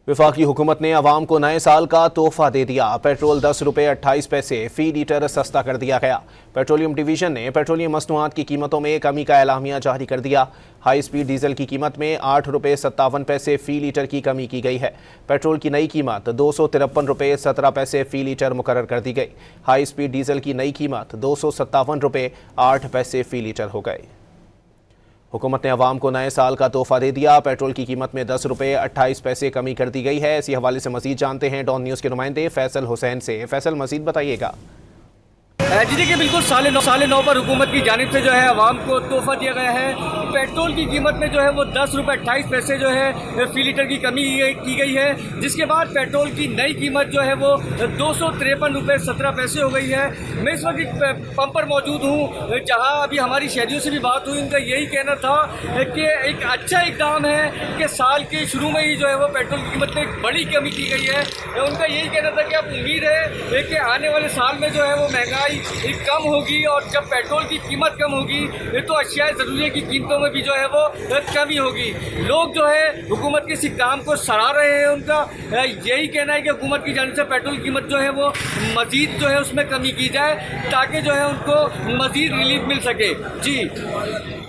वफाकी हुकूमत ने अवाम को नए साल का तोहफा दे दिया। पेट्रोल 10 रुपये 28 पैसे फी लीटर सस्ता कर दिया गया। पेट्रोलियम डिवीजन ने पेट्रोलियम मसनूआत की कीमतों में कमी का एलामिया जारी कर दिया। हाई स्पीड डीजल की कीमत में 8 रुपये 57 पैसे फी लीटर की कमी की गई है। पेट्रोल की नई कीमत 253 रुपये 17 पैसे फी लीटर मुकर्रर कर दी गई। हाई स्पीड डीजल की नई कीमत 257 रुपये 8 पैसे फी लीटर हो गई। हुकूमत ने अवाम को नए साल का तोहफा दे दिया। पेट्रोल की कीमत में 10 रुपये 28 पैसे कमी कर दी गई है। इसी हवाले से मजीद जानते हैं डॉन न्यूज़ के नुमाइंदे फैसल हुसैन से। फैसल, मजीद बताइएगा। जी देखिए, बिल्कुल साढ़े नौ पर हुकूमत की जानिब से जो है आवाम को तोहफा दिया गया है। पेट्रोल की कीमत में जो है वो 10 रुपये 28 पैसे जो है फी लीटर की कमी की गई है, जिसके बाद पेट्रोल की नई कीमत जो है वो 253 रुपये 17 पैसे हो गई है। मैं इस वक्त पंप पर मौजूद हूँ, जहाँ अभी हमारी शहरियों से भी बात हुई। उनका यही कहना था कि एक अच्छा इकदाम है कि साल के शुरू में ही जो है वो पेट्रोल की कीमत में एक बड़ी कमी की गई है। उनका यही कहना था कि अब उम्मीद है कि आने वाले साल में जो है वो महंगाई कम होगी, और जब पेट्रोल की कीमत कम होगी तो अशिया ज़रूरी की कीमतों में भी जो है वो कमी होगी। लोग जो है हुकूमत के इस काम को सराह रहे हैं। उनका यही कहना है कि हुकूमत की जानिब से पेट्रोल की कीमत जो है वो मज़ीद जो है उसमें कमी की जाए, ताकि जो है उनको मज़ीद रिलीफ मिल सके। जी।